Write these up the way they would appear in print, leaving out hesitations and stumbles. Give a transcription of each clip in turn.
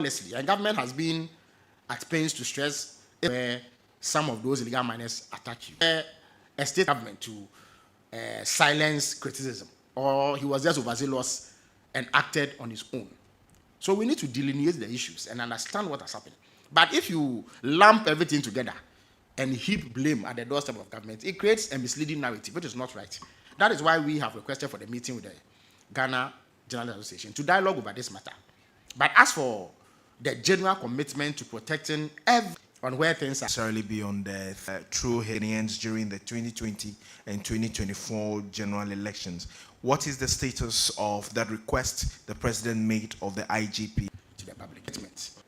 honestly, and government has been at pains to stress where some of those illegal miners attack you. A state government to silence criticism, or he was just overzealous and acted on his own. So we need to delineate the issues and understand what has happened. But if you lump everything together and heap blame at the doorstep of government, it creates a misleading narrative, which is not right. That is why we have requested for the meeting with the Ghana Journalists Association to dialogue over this matter. But as for the general commitment to protecting on where things are necessarily be on the true Ghanaians during the 2020 and 2024 general elections, what is the status of that request the president made of the IGP to the public?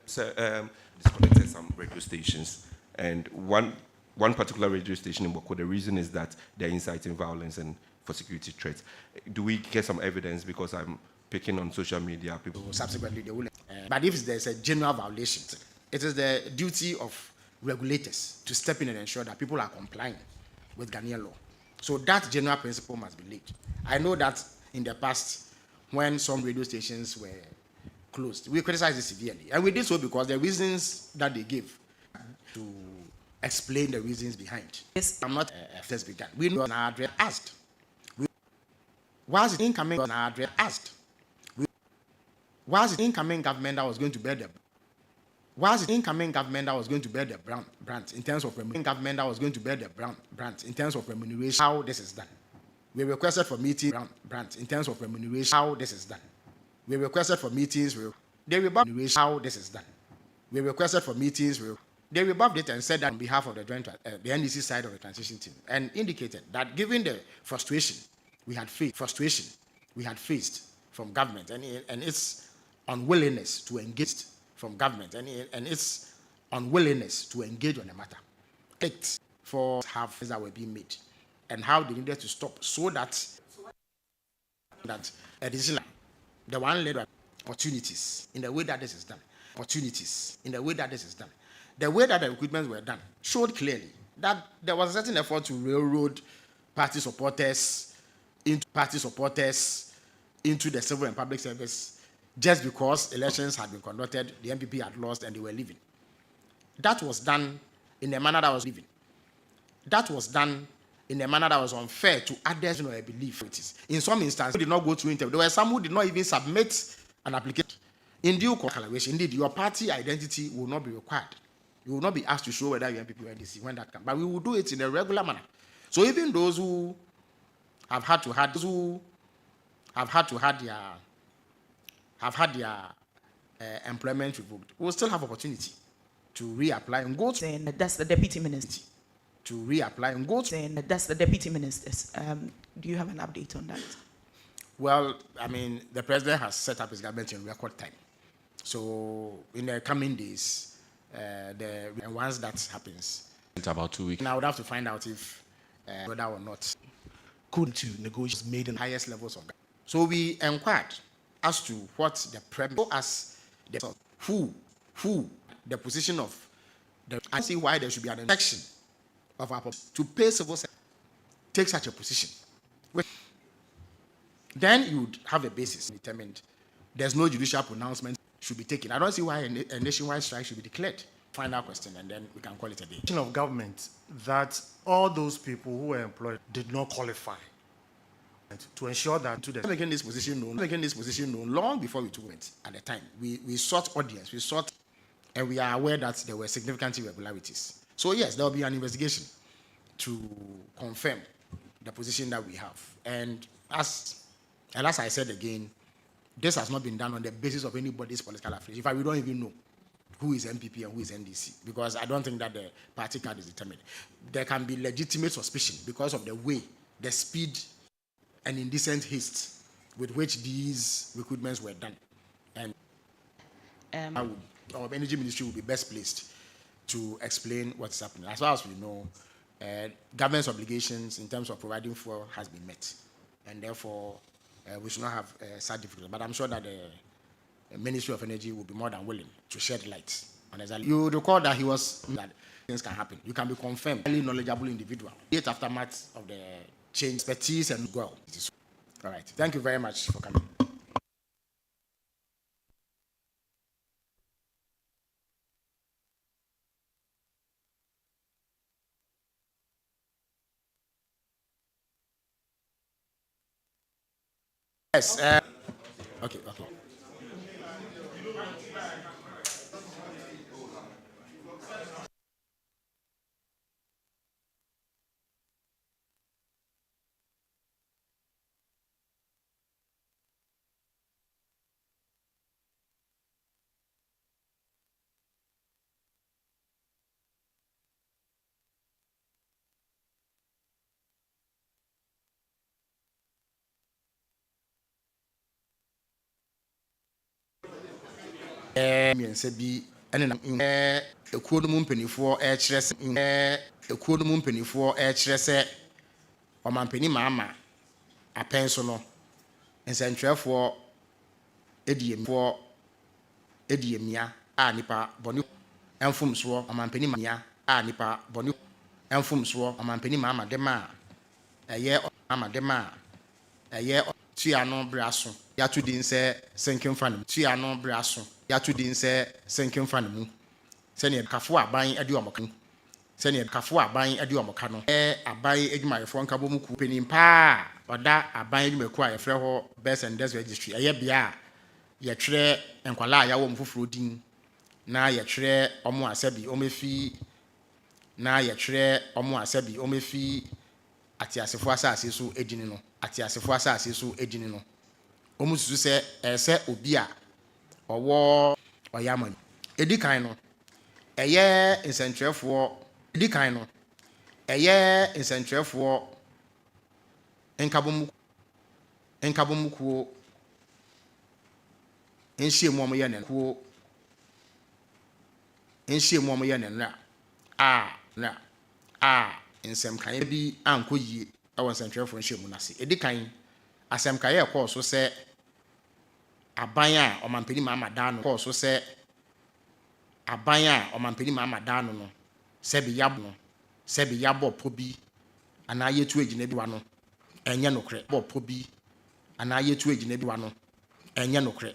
So, disconnected some radio stations, and one particular radio station in Boko, the reason is that they're inciting violence and for security threats. Do we get some evidence? Because I'm picking on social media, people. Subsequently, they will. But if there's a general violation, it is the duty of regulators to step in and ensure that people are complying with Ghanaian law. So that general principle must be laid. I know that in the past, when some radio stations were closed, we criticized it severely. And we did so because the reasons that they gave to explain the reasons behind. Yes. I'm not first began. We know now asked. Was it incoming asked? Was it incoming government that was going to bear the brunt in terms of remuneration? How this is done. We requested for meetings in terms of remuneration. How this is done. We requested for meetings. They rebuffed how this is done. We requested for meetings. They rebuffed it and said that on behalf of the the NDC side of the transition team, and indicated that given the frustration we had faced from government and its unwillingness to engage from government and its unwillingness to engage on the matter, for half that were being made and how they needed to stop so that a decision like the one led by opportunities in the way that this is done. The way that the recruitments were done showed clearly that there was a certain effort to railroad party supporters into the civil and public service just because elections had been conducted, the MPP had lost, and they were leaving. That was done in a manner that was unfair to others or a belief. In some instances, did not go through interview. There were some who did not even submit an application. In due course, indeed, your party identity will not be required. You will not be asked to show whether you're MPP or NDC when that comes. But we will do it in a regular manner. So even those who have had their employment revoked will still have opportunity to reapply and go to. That's the deputy minister. To reapply and go to. That's the deputy ministers. Do you have an update on that? Well, I mean, the president has set up his government in record time. So in the coming days, and once that happens, it's about 2 weeks. And I would have to find out if whether or not could to negotiate made in highest levels of government. So we inquired as to what the premise, as the who the position of the. I see why there should be an election of our to pay civil service, take such a position. Then you would have a basis determined. There's no judicial pronouncement should be taken. I don't see why a nationwide strike should be declared. Final question, and then we can call it a day. Of government that all those people who were employed did not qualify to ensure that to the making this position known long before we took it. At the time, we sought audience, and we are aware that there were significant irregularities. So yes, there will be an investigation to confirm the position that we have. And as I said again, this has not been done on the basis of anybody's political affiliation. In fact, we don't even know who is MPP and who is NDC, because I don't think that the party card is determined. There can be legitimate suspicion because of the way, the speed, and indecent haste with which these recruitments were done. And our energy ministry will be best placed to explain what's happening. As far as we know, government's obligations in terms of providing fuel has been met, and therefore we should not have such difficulties. But I'm sure that the Ministry of Energy will be more than willing to shed light on exactly. You recall that that things can happen. You can be confirmed, highly knowledgeable individual. Yet aftermath of the change, expertise, and well. All right. Thank you very much for coming. Yes. Okay. Mmiɛnsa bi ɛne nam ekuo no mu mpanimfoɔ ɛrekyerɛ sɛ ekuo no mu mpanimfoɔ ɛrekyerɛ sɛ ɔmampanin maama apɛn so no nsɛntwerɛfoɔ edi emia a nipa bɔne ɛmfomsoɔ ɔmampanin mia a nipa bɔne ɛmfomsoɔ ɔmampanin maama dɛm a ɛyɛ tua no bere so yɛato din sɛ senkemfa ne mu tua no bere so yɛato din sɛ senkemfa ne mu sɛnea kafo aban de ɔmo ka no aban adwumayɛfoɔ nkabɔ mu ku panin paa ɔda aban adwumakuo a yɛfrɛ hɔ birth and death registry ɛyɛ bea a yɛtwerɛ nkwalaa a yɛawɔ mu foforɔ din na yɛtwerɛ ɔmo asɛbi ɔmo efi atiasefoɔ asase so edini no ɔmo susu sɛ ɛsɛ obi a ɔwɔ ɔyama edi kan no ɛyɛ nsɛntwerɛfoɔ nkabɔmukuo nhyiamu ɔmo yɛ ne nnra a nsɛmkaeɛ bi ankɔ yie ɛwɔ nsɛntwerɛfoɔ nhyiamu n'ase edi kan asɛmkaeɛ ɛkɔɔ so sɛ aban a ɔmampanin maama daa no sɛbi yabɔ pɔ bi anaa yɛtu agyina bi wa no ɛnyɛ nokorɛ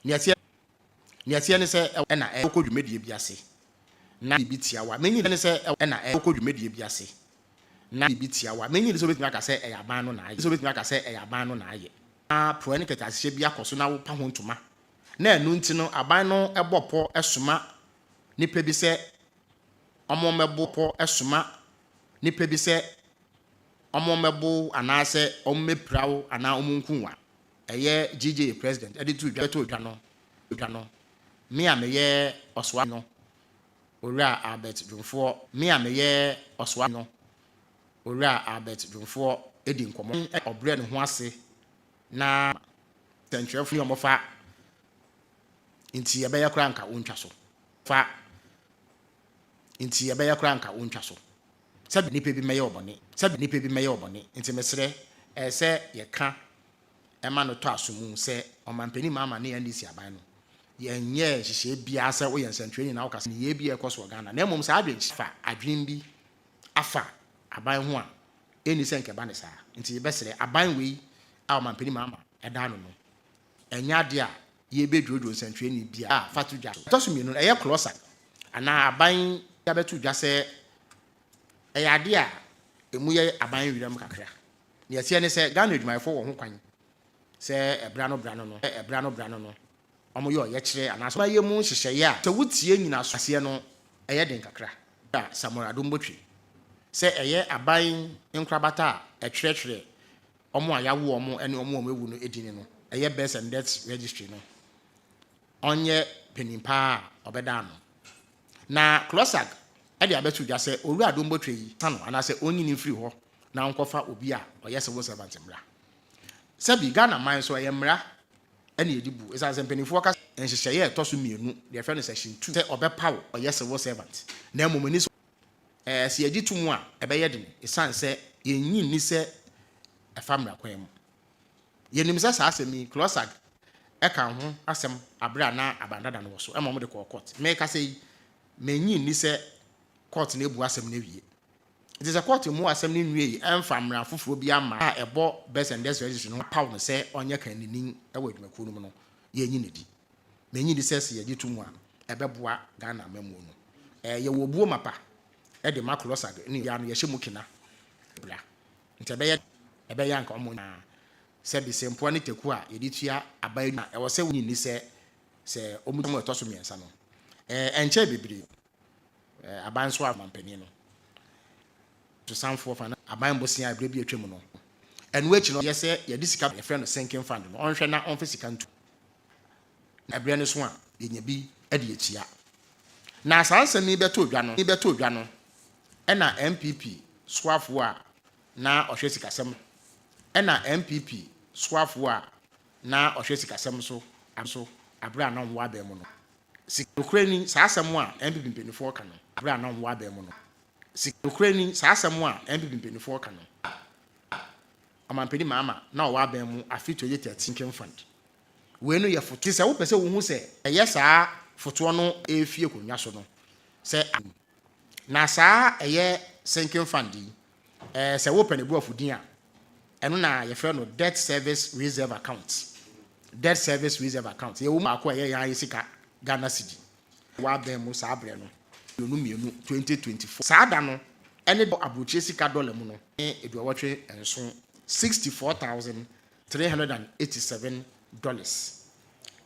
neɛteɛ ne sɛ ɛna ɛkɔ dwumadie bi ase na biribi tiawa menyi ne sɛ ɛna ɛkɔ dwumadie bi ase na biribi tiawa menyi ne sɛ obɛtumi aka sɛ ɛyɛ aban no na ayɛ na proɛ ne kɛtɛ ahyehyɛ bi akɔ so na wopa ho ntoma na ɛno nti no aban no ɛbɔ pɔ ɛsoma nipa bi sɛ ɔmo mɛbo anaasɛ ɔmo mɛpirawo anaa ɔmo nkunwa ɛyɛ GJ president ɛde to dwa no me a meyɛ ɔsoa no owura Albert Dwomfoɔ edi nkɔmɔ ɔbrɛ ne ho ase na nsɛntwerɛfoɔ ne ɔmo fa nti yɛbɛyɛ koraa nka wontwa so sɛbi nipa bi mɛyɛ ɔbɔne nti mesrɛ ɛsɛ yɛka ɛma no tɔ asomu sɛ ɔmampanin maama ne NDC aban no yɛnyɛ hyehyɛ biara sɛ woyɛ nsɛntwerɛni na wokasa ne yɛ bi ɛkɔ so wɔ Ghana na mmom saa adwen bi afa aban ho a ɛni sɛ nkɛba ne saa nti yɛbɛsrɛ aban wei a ɔmampanin maama ɛda no no ɛnyɛ ade a yɛbɛdwodwo nsɛntwerɛni biara a fato dwa so ɛtɔ so mmienu ɛyɛ closer anaa aban yɛbɛto dwa sɛ ɛyɛ ade a emu yɛ aban wiram kakra ne yɛteɛ ne sɛ Ghana adwumayɛfoɔ wɔ ho kwan sɛ ɛbra no ɔmo yɛ ɔyɛkyerɛ anaasɛ ɔmo ayɛ mu hyehyɛeɛ a sɛ wotie nyina so aseɛ no ɛyɛ den kakra a Samuel Adombotwe sɛ ɛyɛ aban nkorabata a ɛtwerɛtwerɛ ɔmo a yawo ɔmo ɛne ɔmo a ewu no edin no ɛyɛ birth and death registry no ɔnyɛ panin paa ɔbɛda ano na Closak ɛde abɛto dwa sɛ owura Adombotwe yi sano anaasɛ onyini mfiri hɔ na nkɔfa obi a ɔyɛ civil servant mmra sɛbi Ghana man so ɛyɛ mmra ɛne yɛdi bu ɛsɛ sɛ mpanimfoɔ ka nhyehyɛeɛ ɛtɔ so mmienu deɛ ɛfrɛ no section 2 sɛ ɔbɛpaw ɔyɛ civil servant na mmom ani so sɛ yɛgye to mu a ɛbɛyɛ den ɛsiane sɛ yɛnyi nni sɛ ɛfa mmara kwan mu yɛnim sɛ saa asɛm yi Closak ɛka ho asɛm aberɛ a na abandada no wɔ so ɛma ɔmo de kɔɔ court mɛka sɛ yi menyi nni sɛ court na ebu asɛm no awie nti sɛ court mu asɛm no nwie yi ɛmfa mmara foforɔ bi ama a ɛbɔ birth and death registry no paw no sɛ ɔnyɛ kaninin ɛwɔ adwumakuo no mu no yɛnyi ne di menyi di sɛ yɛgye to mu a ɛbɛboa Ghana mamuo no yɛwɔ buo mapa ɛde ma Closak ne ya no yɛhyɛ mu kina bra nti ɛbɛyɛ anka ɔmo na said the same point tekua editia abai na e wo se woni ni se omutomo etoso miensa no enche bibiri aban so amampani no to sanfo fa na aban bosia abre bi atwem no enu echi no yese ye disika e friend sinking fund no onhwe na onfe sika ntu abre ne so a yenya bi ade echia na asanse mi beto odwa no ena MPP swafo a na ohwe sikasem ena MPP swafo a na ohwe sikasem so abra na nwa ba mu no sikrani saasem a MPP mpenifo ka no abra na nwa ba mu no sikrani saasem a MPP mpenifo ka no amampeni mama na owa ba mu afito ye 13 fund we no ye foto se wo pese wo hu se eye saa foto no efie konwa so no se na saa eye sinking fund se wo pene bu afudin a eno na ye frɛ no debt service reserve account ye wo maako eye ya sika Ghana cedi wa ba mu saa bre no yonu mienu 2024 saa da no ene abrochie sika dollar mu no eduawotwe enso $64,387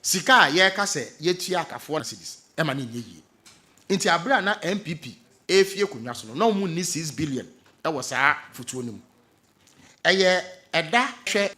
sika ye ka se yetua akafo na cedis e ma ne nyeye nti abra na MPP efie konwa so no na mu ni 6 billion e wo saa futuo nim eye eda hwe